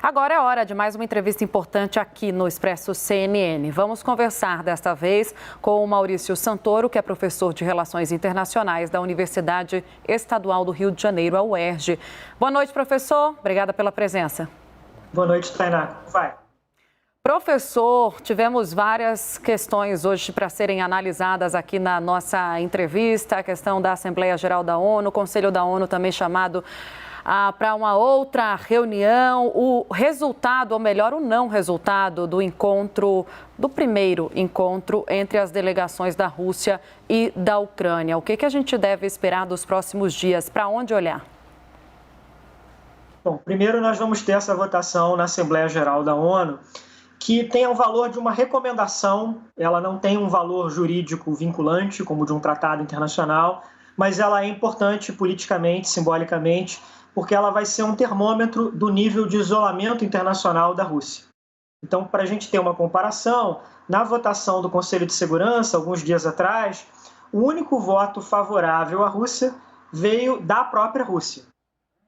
Agora é hora de mais uma entrevista importante aqui no Expresso CNN. Vamos conversar desta vez com o Maurício Santoro, que é professor de Relações Internacionais da Universidade Estadual do Rio de Janeiro, a UERJ. Boa noite, professor. Obrigada pela presença. Boa noite, Tainá. Vai. Professor, tivemos várias questões hoje para serem analisadas aqui na nossa entrevista. A questão da Assembleia Geral da ONU, o Conselho da ONU também chamado para uma outra reunião, o resultado, ou melhor, o não resultado do encontro, do primeiro encontro entre as delegações da Rússia e da Ucrânia. O que a gente deve esperar dos próximos dias? Para onde olhar? Bom, primeiro nós vamos ter essa votação na Assembleia Geral da ONU, que tem o valor de uma recomendação, ela não tem um valor jurídico vinculante, como de um tratado internacional, mas ela é importante politicamente, simbolicamente, porque ela vai ser um termômetro do nível de isolamento internacional da Rússia. Então, para a gente ter uma comparação, na votação do Conselho de Segurança, alguns dias atrás, o único voto favorável à Rússia veio da própria Rússia.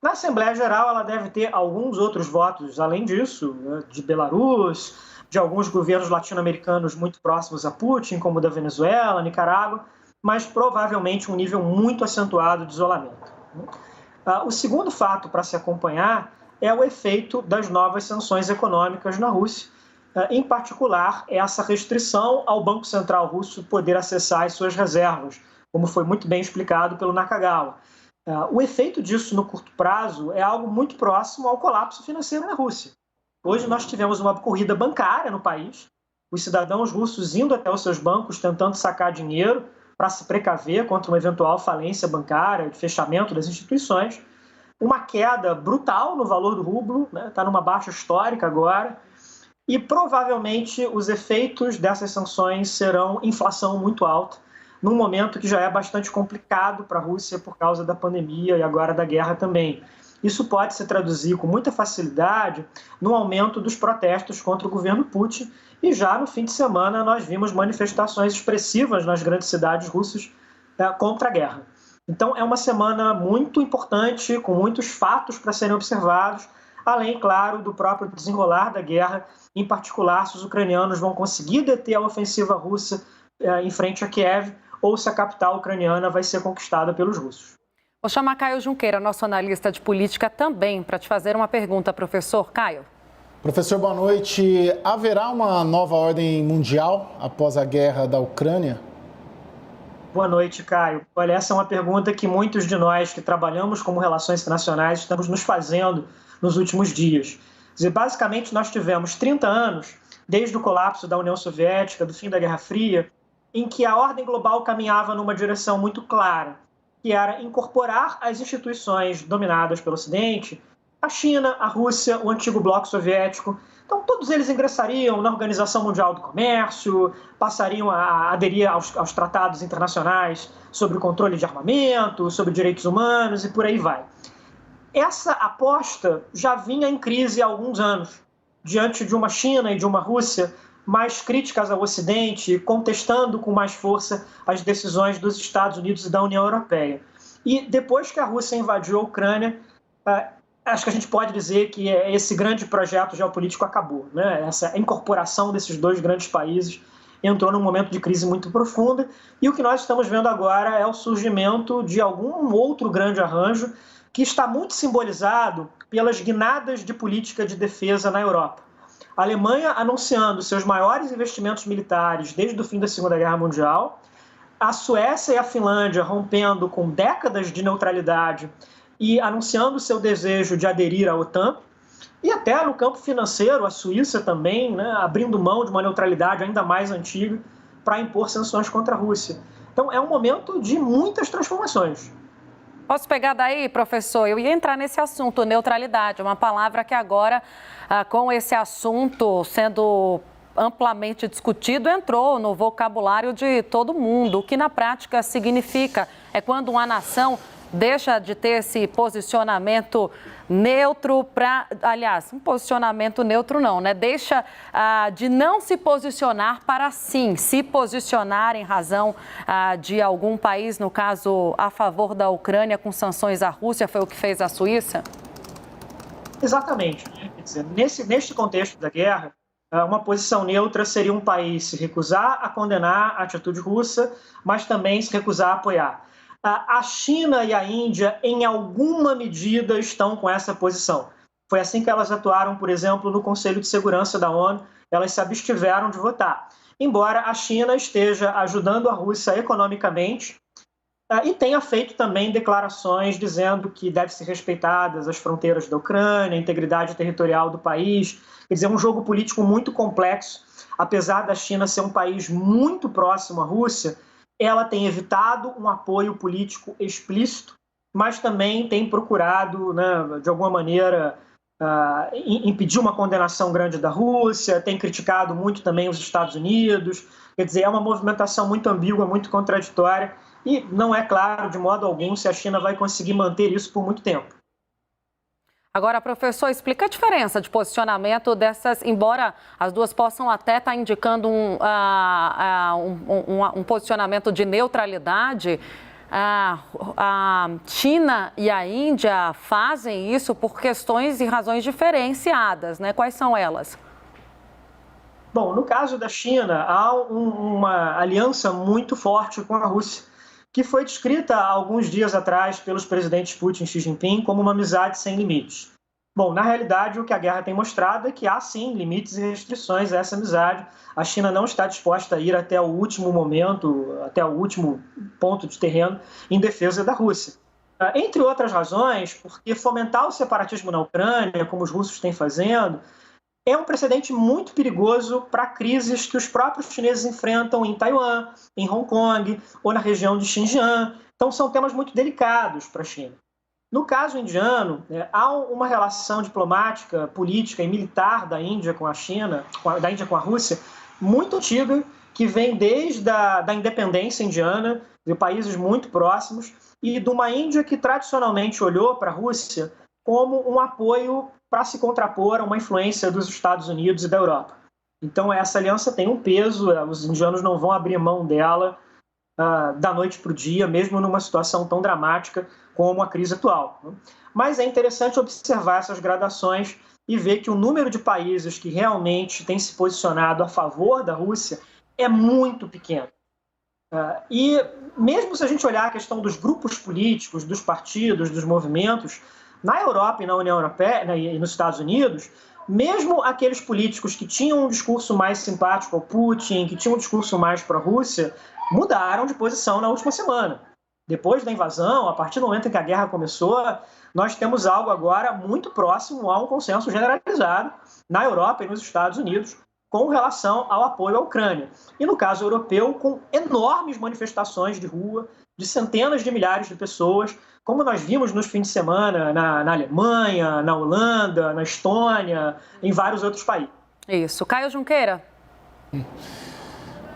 Na Assembleia Geral, ela deve ter alguns outros votos, além disso, de Belarus, de alguns governos latino-americanos muito próximos a Putin, como o da Venezuela, Nicarágua, mas provavelmente um nível muito acentuado de isolamento. O segundo fato para se acompanhar é o efeito das novas sanções econômicas na Rússia, em particular essa restrição ao Banco Central russo poder acessar as suas reservas, como foi muito bem explicado pelo Nakagawa. O efeito disso no curto prazo é algo muito próximo ao colapso financeiro na Rússia. Hoje nós tivemos uma corrida bancária no país, os cidadãos russos indo até os seus bancos tentando sacar dinheiro para se precaver contra uma eventual falência bancária, de fechamento das instituições, uma queda brutal no valor do rublo, está numa baixa histórica agora, e provavelmente os efeitos dessas sanções serão inflação muito alta, num momento que já é bastante complicado para a Rússia por causa da pandemia e agora da guerra também. Isso pode se traduzir com muita facilidade no aumento dos protestos contra o governo Putin, e já no fim de semana nós vimos manifestações expressivas nas grandes cidades russas contra a guerra. Então é uma semana muito importante, com muitos fatos para serem observados, além, claro, do próprio desenrolar da guerra, em particular se os ucranianos vão conseguir deter a ofensiva russa em frente a Kiev, ou se a capital ucraniana vai ser conquistada pelos russos. Vou chamar Caio Junqueira, nosso analista de política, também, para te fazer uma pergunta, professor. Caio. Professor, boa noite. Haverá uma nova ordem mundial após a guerra da Ucrânia? Boa noite, Caio. Olha, essa é uma pergunta que muitos de nós que trabalhamos como relações internacionais estamos nos fazendo nos últimos dias. Quer dizer, basicamente, nós tivemos 30 anos, desde o colapso da União Soviética, do fim da Guerra Fria, em que a ordem global caminhava numa direção muito clara, que era incorporar as instituições dominadas pelo Ocidente, a China, a Rússia, o antigo bloco soviético. Então, todos eles ingressariam na Organização Mundial do Comércio, passariam a aderir aos tratados internacionais sobre o controle de armamento, sobre direitos humanos e por aí vai. Essa aposta já vinha em crise há alguns anos, diante de uma China e de uma Rússia mais críticas ao Ocidente, contestando com mais força as decisões dos Estados Unidos e da União Europeia. E depois que a Rússia invadiu a Ucrânia, acho que a gente pode dizer que esse grande projeto geopolítico acabou, né? Essa incorporação desses dois grandes países entrou num momento de crise muito profunda, e o que nós estamos vendo agora é o surgimento de algum outro grande arranjo que está muito simbolizado pelas guinadas de política de defesa na Europa. A Alemanha anunciando seus maiores investimentos militares desde o fim da Segunda Guerra Mundial, a Suécia e a Finlândia rompendo com décadas de neutralidade e anunciando seu desejo de aderir à OTAN, e até no campo financeiro, a Suíça também, abrindo mão de uma neutralidade ainda mais antiga para impor sanções contra a Rússia. Então é um momento de muitas transformações. Posso pegar daí, professor? Eu ia entrar nesse assunto, neutralidade, uma palavra que agora, com esse assunto sendo amplamente discutido, entrou no vocabulário de todo mundo. O que na prática significa é quando uma nação deixa de ter esse posicionamento neutro para, aliás, um posicionamento neutro não, né? Deixa de não se posicionar para sim se posicionar em razão de algum país, no caso, a favor da Ucrânia com sanções à Rússia, foi o que fez a Suíça? Exatamente. Quer dizer, neste contexto da guerra, uma posição neutra seria um país se recusar a condenar a atitude russa, mas também se recusar a apoiar. A China e a Índia, em alguma medida, estão com essa posição. Foi assim que elas atuaram, por exemplo, no Conselho de Segurança da ONU, elas se abstiveram de votar. Embora a China esteja ajudando a Rússia economicamente e tenha feito também declarações dizendo que devem ser respeitadas as fronteiras da Ucrânia, a integridade territorial do país. Quer dizer, é um jogo político muito complexo. Apesar da China ser um país muito próximo à Rússia, ela tem evitado um apoio político explícito, mas também tem procurado, né, de alguma maneira, impedir uma condenação grande da Rússia, tem criticado muito também os Estados Unidos. Quer dizer, é uma movimentação muito ambígua, muito contraditória, e não é claro de modo algum se a China vai conseguir manter isso por muito tempo. Agora, professor, explica a diferença de posicionamento dessas, embora as duas possam até estar indicando um posicionamento de neutralidade. A China e a Índia fazem isso por questões e razões diferenciadas, né? Quais são elas? Bom, no caso da China, há uma aliança muito forte com a Rússia, que foi descrita há alguns dias atrás pelos presidentes Putin e Xi Jinping como uma amizade sem limites. Bom, na realidade, o que a guerra tem mostrado é que há, sim, limites e restrições a essa amizade. A China não está disposta a ir até o último momento, até o último ponto de terreno em defesa da Rússia. Entre outras razões, porque fomentar o separatismo na Ucrânia, como os russos têm fazendo, é um precedente muito perigoso para crises que os próprios chineses enfrentam em Taiwan, em Hong Kong ou na região de Xinjiang. Então, são temas muito delicados para a China. No caso indiano, há uma relação diplomática, política e militar da Índia com a China, da Índia com a Rússia, muito antiga, que vem desde a independência indiana, de países muito próximos, e de uma Índia que tradicionalmente olhou para a Rússia como um apoio para se contrapor a uma influência dos Estados Unidos e da Europa. Então, essa aliança tem um peso, os indianos não vão abrir mão dela da noite para o dia, mesmo numa situação tão dramática como a crise atual. Mas é interessante observar essas gradações e ver que o número de países que realmente tem se posicionado a favor da Rússia é muito pequeno. E mesmo se a gente olhar a questão dos grupos políticos, dos partidos, dos movimentos, na Europa e na União Europeia e nos Estados Unidos, mesmo aqueles políticos que tinham um discurso mais simpático ao Putin, que tinham um discurso mais pró-Rússia, mudaram de posição na última semana. Depois da invasão, a partir do momento em que a guerra começou, nós temos algo agora muito próximo a um consenso generalizado na Europa e nos Estados Unidos com relação ao apoio à Ucrânia. E no caso europeu, com enormes manifestações de rua, de centenas de milhares de pessoas, como nós vimos nos fins de semana na Alemanha, na Holanda, na Estônia, em vários outros países. Isso. Caio Junqueira.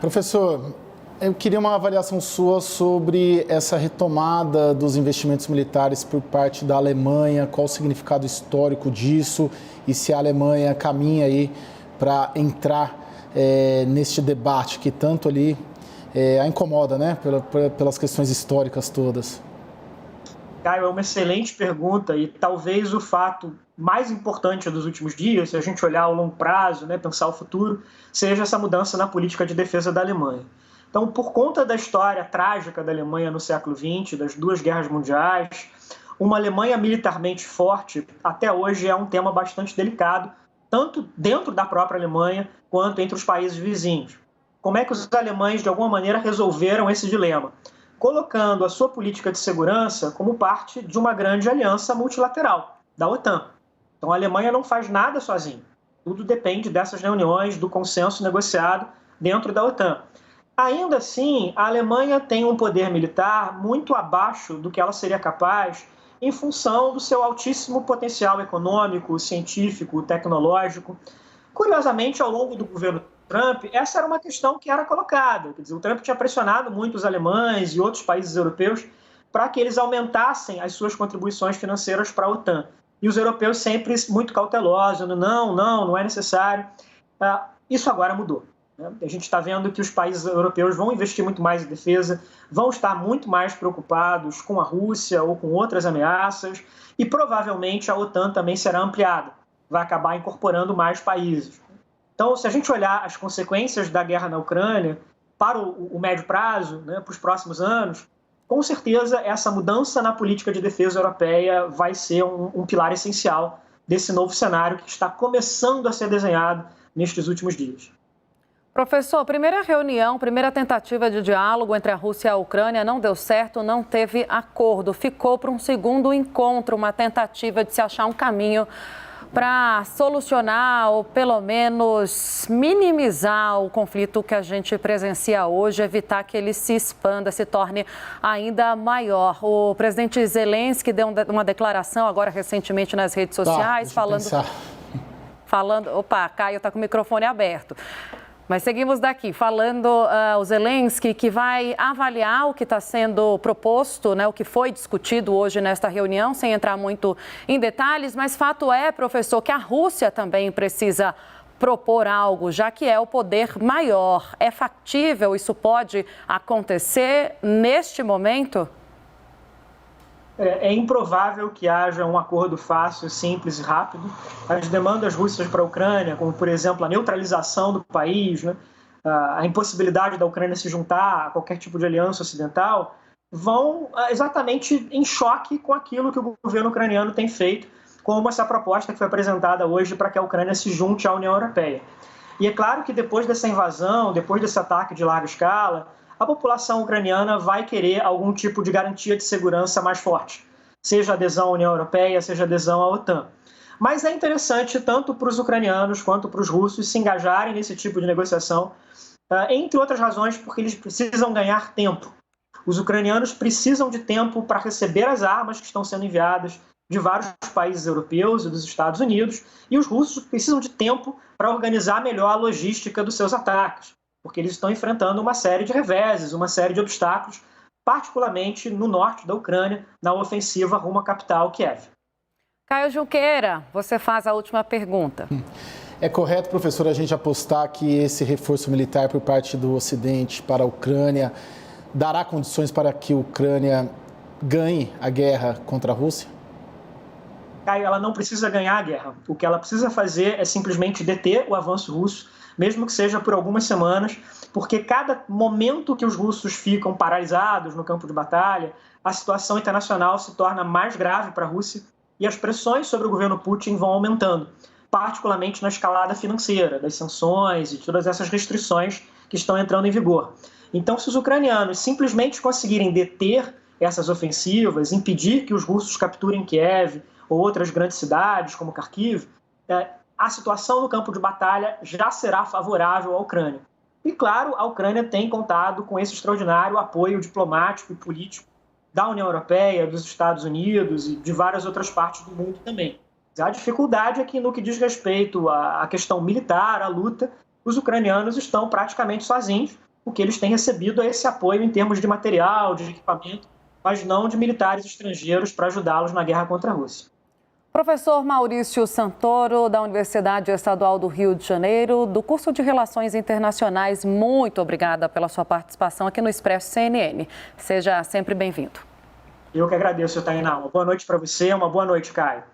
Professor, eu queria uma avaliação sua sobre essa retomada dos investimentos militares por parte da Alemanha, qual o significado histórico disso e se a Alemanha caminha aí para entrar neste debate que tanto ali a incomoda, né, pelas questões históricas todas. Caio, é uma excelente pergunta e talvez o fato mais importante dos últimos dias, se a gente olhar ao longo prazo, né, pensar o futuro, seja essa mudança na política de defesa da Alemanha. Então, por conta da história trágica da Alemanha no século XX, das duas guerras mundiais, uma Alemanha militarmente forte, até hoje, é um tema bastante delicado, tanto dentro da própria Alemanha quanto entre os países vizinhos. Como é que os alemães, de alguma maneira, resolveram esse dilema? Colocando a sua política de segurança como parte de uma grande aliança multilateral, da OTAN. Então, a Alemanha não faz nada sozinha. Tudo depende dessas reuniões, do consenso negociado dentro da OTAN. Ainda assim, a Alemanha tem um poder militar muito abaixo do que ela seria capaz em função do seu altíssimo potencial econômico, científico, tecnológico. Curiosamente, ao longo do governo Trump, essa era uma questão que era colocada. Quer dizer, o Trump tinha pressionado muito os alemães e outros países europeus para que eles aumentassem as suas contribuições financeiras para a OTAN. E os europeus sempre muito cautelosos, não é necessário. Isso agora mudou. A gente está vendo que os países europeus vão investir muito mais em defesa, vão estar muito mais preocupados com a Rússia ou com outras ameaças e provavelmente a OTAN também será ampliada, vai acabar incorporando mais países. Então, se a gente olhar as consequências da guerra na Ucrânia para o médio prazo, para os próximos anos, com certeza essa mudança na política de defesa europeia vai ser um pilar essencial desse novo cenário que está começando a ser desenhado nestes últimos dias. Professor, primeira reunião, primeira tentativa de diálogo entre a Rússia e a Ucrânia não deu certo, não teve acordo. Ficou para um segundo encontro, uma tentativa de se achar um caminho para solucionar ou pelo menos minimizar o conflito que a gente presencia hoje, evitar que ele se expanda, se torne ainda maior. O presidente Zelensky deu uma declaração agora recentemente nas redes sociais falando... Opa, Caio está com o microfone aberto. Mas seguimos daqui, falando o Zelensky, que vai avaliar o que está sendo proposto, o que foi discutido hoje nesta reunião, sem entrar muito em detalhes, mas fato é, professor, que a Rússia também precisa propor algo, já que é o poder maior. É factível, isso pode acontecer neste momento? É improvável que haja um acordo fácil, simples e rápido. As demandas russas para a Ucrânia, como, por exemplo, a neutralização do país, a impossibilidade da Ucrânia se juntar a qualquer tipo de aliança ocidental, vão exatamente em choque com aquilo que o governo ucraniano tem feito, como essa proposta que foi apresentada hoje para que a Ucrânia se junte à União Europeia. E é claro que depois dessa invasão, depois desse ataque de larga escala, a população ucraniana vai querer algum tipo de garantia de segurança mais forte, seja adesão à União Europeia, seja adesão à OTAN. Mas é interessante tanto para os ucranianos quanto para os russos se engajarem nesse tipo de negociação, entre outras razões porque eles precisam ganhar tempo. Os ucranianos precisam de tempo para receber as armas que estão sendo enviadas de vários países europeus e dos Estados Unidos, e os russos precisam de tempo para organizar melhor a logística dos seus ataques, porque eles estão enfrentando uma série de reveses, uma série de obstáculos, particularmente no norte da Ucrânia, na ofensiva rumo à capital, Kiev. Caio Junqueira, você faz a última pergunta. É correto, professor, a gente apostar que esse reforço militar por parte do Ocidente para a Ucrânia dará condições para que a Ucrânia ganhe a guerra contra a Rússia? Caio, ela não precisa ganhar a guerra. O que ela precisa fazer é simplesmente deter o avanço russo, mesmo que seja por algumas semanas, porque cada momento que os russos ficam paralisados no campo de batalha, a situação internacional se torna mais grave para a Rússia e as pressões sobre o governo Putin vão aumentando, particularmente na escalada financeira, das sanções e todas essas restrições que estão entrando em vigor. Então, se os ucranianos simplesmente conseguirem deter essas ofensivas, impedir que os russos capturem Kiev ou outras grandes cidades, como Kharkiv, a situação no campo de batalha já será favorável à Ucrânia. E, claro, a Ucrânia tem contado com esse extraordinário apoio diplomático e político da União Europeia, dos Estados Unidos e de várias outras partes do mundo também. A dificuldade é que, no que diz respeito à questão militar, à luta, os ucranianos estão praticamente sozinhos, porque eles têm recebido esse apoio em termos de material, de equipamento, mas não de militares estrangeiros para ajudá-los na guerra contra a Rússia. Professor Maurício Santoro, da Universidade Estadual do Rio de Janeiro, do curso de Relações Internacionais, muito obrigada pela sua participação aqui no Expresso CNN. Seja sempre bem-vindo. Eu que agradeço, Tainá. Uma boa noite para você, uma boa noite, Caio.